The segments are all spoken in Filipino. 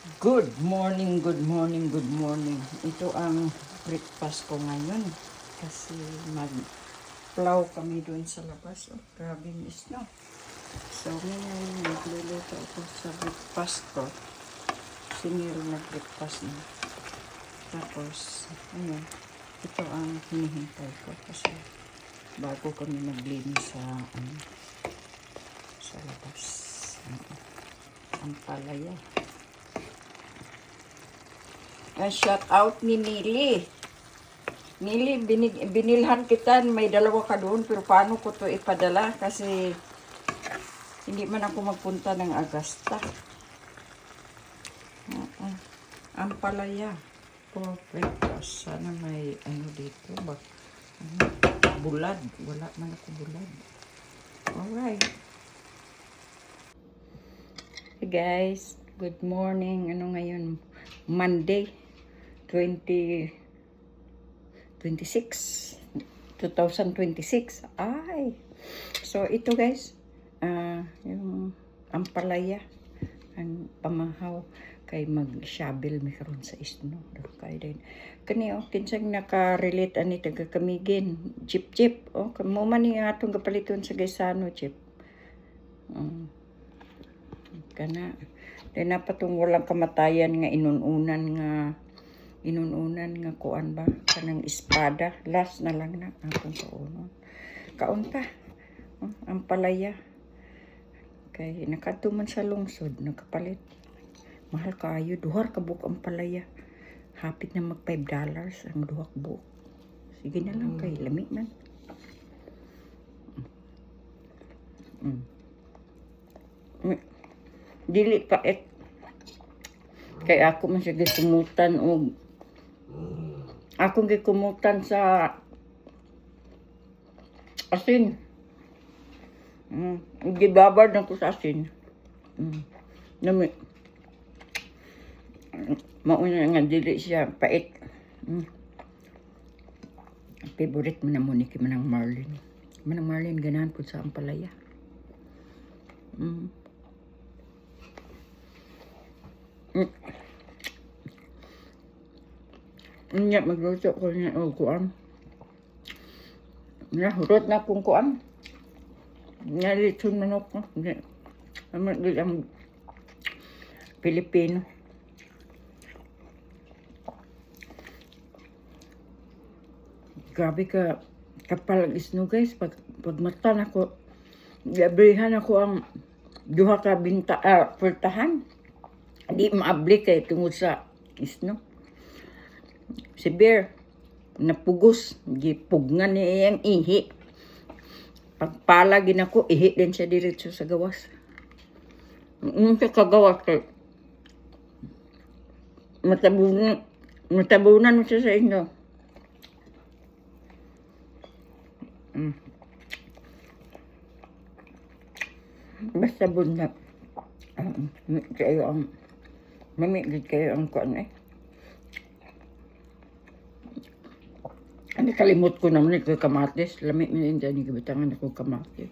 Good morning, good morning, good morning. Ito ang breakfast ko ngayon. Kasi mag-plow kami doon sa labas. Oh, grabe miss no. So ngayon magluluto ako sa breakfast ko. Siniro na breakfast na. Tapos, ayun. Ito ang hinihintay ko. Kasi bago kami maglinis sa labas. Ang palaya. Shout out ni Nili. Nili, binilhan kita. May dalawa ka doon. Pero paano ko to ipadala? Kasi hindi man ako magpunta ng Agasta. Ang palaya. For breakfast. Sana may ano dito. Bulad. Wala man ako bulad. Alright. Hey guys. Good morning. Ano ngayon? Monday. 2026. Ay. So ito guys, yung ampalaya, ang pamahaw kay mag-shovel mi karon sa isno. Kay din. Kani kinsang naka-relate ani taga Kamigin, Chip. Kamo man ni atong gapaliton sa Gaisano, Chip. Kana din na patong walang kamatayan nga inununan nga kuan ba kanang espada last na lang na akong kaunta ang palaya kay nakadto man sa lungsod nakapalit mahal kaayo duhar ka buok ang palaya hapit na mag $5 ang duha ka buok sige na lang kay lami man dili pa kay ako man siya gikumutan og akong gikumutan sa asin. Gibabad na ko sa asin. Nami. Mauna nga dili siya pait. Favorite mo na mo ni Manang Marlin. Manang Marlin ganahan po sa ampalaya. Nya magluto ko niya o kuan. Hurot na kung kuan. Lechon manok ko. Ang Pilipino. Grabe ka kapal isno guys. Pag matan ako, gabrihan ako ang duha ka pultahan. Di maabli kay tungod sa isno. Si Bear, napugos, gipugngan niya ang ihi. Pagpalagin ako, ihi din siya diretso sa gawas. Siya kagawas kay matabunan mo siya sa inyo. Basta bunap. Kayo ang mamigid kayo ang kuan Ano kalimot ko naman ito kamatis. Lamig na yun dyan. Gibitangan ako kamatis.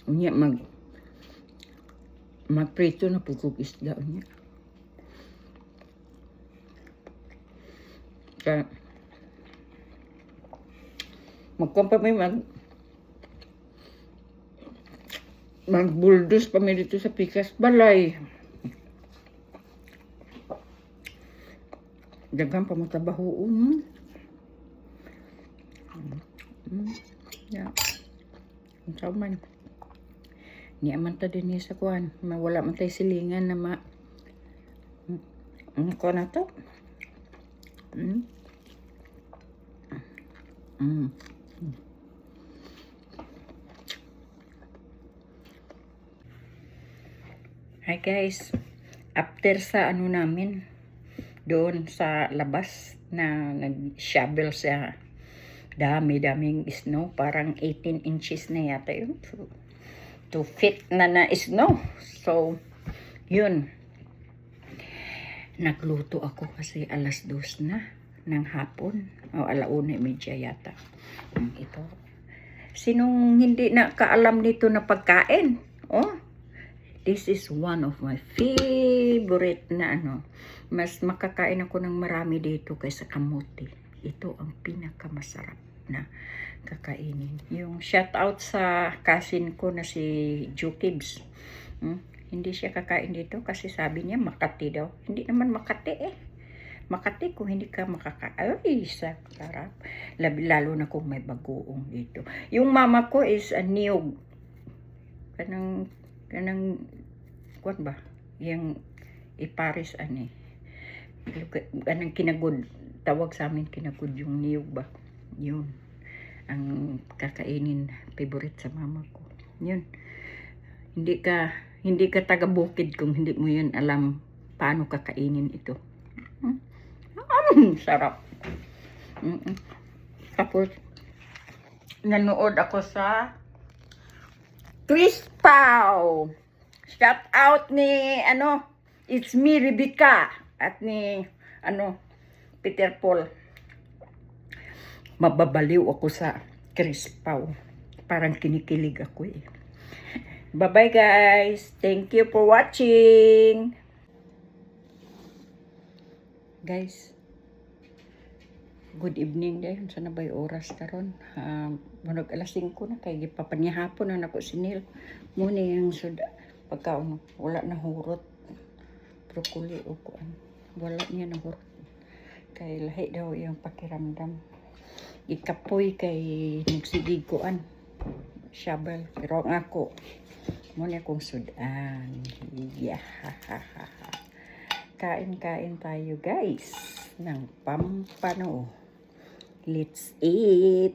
Unya magprito na pugog isda. Unya. Kaya magkumpa may magbuldos pa may dito sa Pikas Balay. Dagang pamatabaho yeah. Ang man ni amanta din niya sa kuhan mawala man tayo silingan na ano ko na to Hi guys, after sa ano namin doon sa labas na nag-shovel sa dami-daming snow. Parang 18 inches na yata yun. To fit na snow. So, yun. Nagluto ako kasi alas 2 na ng hapon. O 1:30 yata. Ito. Sinong hindi nakaalam nito na pagkain? This is one of my favorite na ano. Mas makakain ako ng marami dito kaysa kamote. Ito ang pinakamasarap na kakainin. Yung shout out sa cousin ko na si Jukibs. Hindi siya kakain dito kasi sabi niya Makati daw. Hindi naman Makati eh. Makati kung hindi ka makakaay sa sarap. Lalo na kung may bagoong dito. Yung mama ko is a niyog. Kanang kuwan ba? Yung iparis ani. Anong kinagod. Tawag sa amin kinagod yung niyog ba? Yun. Ang kakainin favorite sa mama ko. Yun. Hindi ka taga bukid kung hindi mo yun alam paano kakainin ito. Sarap. Tapos, nanood ako sa Twist Pow. Shout out ni, It's Me, Rebecca. At ni, Peter Paul. Mababaliw ako sa Chris Pow. Parang kinikilig ako eh. Bye-bye guys. Thank you for watching. Guys, good evening dahil sana ba'y oras karon. Manog alas 5 na kay gipapanyahapon na nako sinil. Muna yung suda pagka wala na hurot. Broccoli o kuan. Wala niya na hurot. Kay lahi daw yung pakiramdam. Ikapoy kay nagsigig kuan. Shabal pero ang ako muna kong sudan. Yeah. Kain-kain tayo guys ng pampano. Let's eat!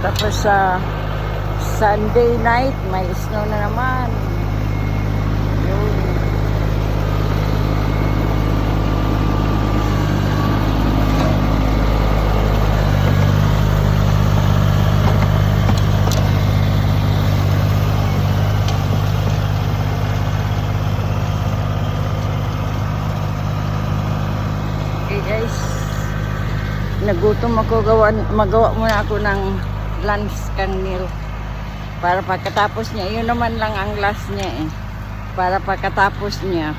Tapos sa Sunday night, may snow na naman. Yun. Okay guys, nagutom ako, magawa muna ako ng lunch kang meal para pagkatapos niya, yun naman lang ang last niya eh, para pagkatapos niya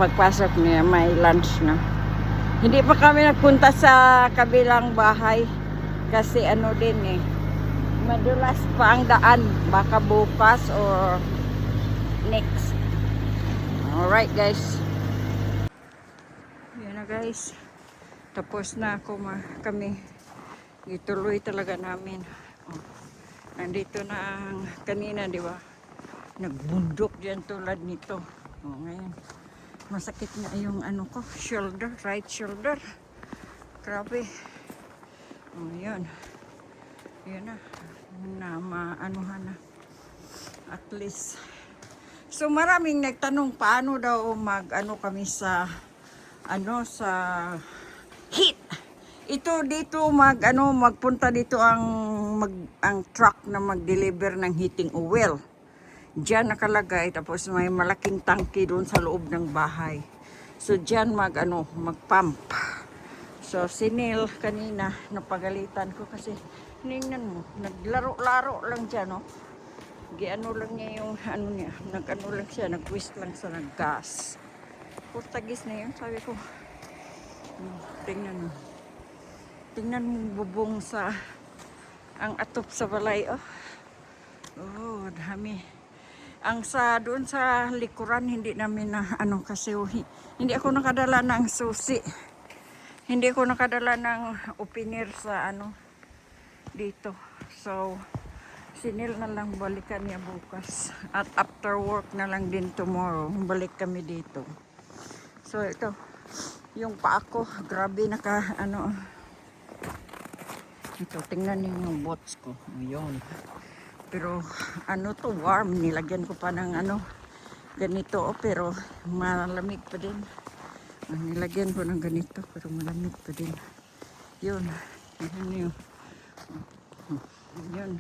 pagpasok niya may lunch na. Hindi pa kami nagpunta sa kabilang bahay kasi din eh, madulas pa ang daan, baka bukas or next. Alright guys, yun na guys, tapos na kami. Ituloy talaga namin. Nandito na ang kanina, di ba? Nagbundok diyan tulad nito. Ngayon, masakit na yung ko, shoulder, right shoulder. Grabe. Yun. Yun na. Maanuhan na. At least. So, maraming nagtanong paano daw kami sa sa heat. Ito dito magpunta dito ang truck na mag-deliver ng heating oil. Diyan nakalagay, tapos may malaking tangke doon sa loob ng bahay. So diyan mag-pump. So sinil kanina napagalitan ko kasi ningnan mo, naglaro-laro lang diyan, no. Giano lang niya yung niya, lang siya, nag-twist lang sa nag-gas. Portagis na yun, sabi ko. Tingnan mo. Tingnan mo bubong sa ang atop sa balay, oh. Oh, dami. Ang doon sa likuran hindi namin na kasi hindi ako nakadala ng susi. Hindi ako nakadala ng opener sa dito. So sinil na lang, balikan niya bukas. At after work na lang din tomorrow, balik kami dito. So ito, yung paa ko, grabe ito, tingnan niyo yung bots ko. Ayun. Pero to, warm. Nilagyan ko pa ng ganito, pero malamig pa din. Nilagyan ko ng ganito, pero malamig pa din. Yun. Tingnan niyo. Yun.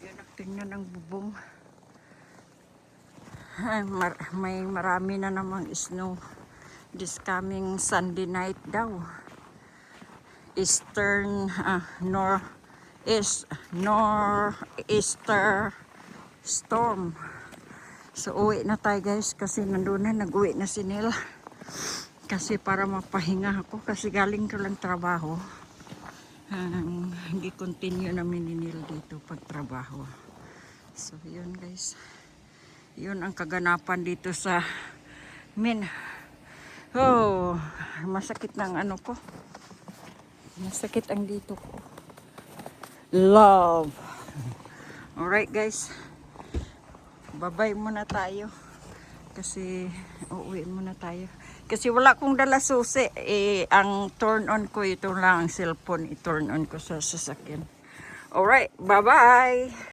Yun, tingnan ang bubong. May marami na namang snow. This coming Sunday night daw. Northeaster storm. So uwi na tayo guys, kasi nag-uwi na si Neil. Kasi para mapahinga ako, kasi galing ko lang trabaho. Hindi continue namin ni Neil dito pagtrabaho. So yun guys, yun ang kaganapan dito sa oh, masakit ng ko. Masakit ang dito ko. Love. Alright guys. Bye-bye muna tayo. Kasi uuwi muna tayo. Kasi wala kong dala susi. Ang turn on ko, ito lang ang cellphone. I-turn on ko sa sasakyan. Alright. Bye-bye.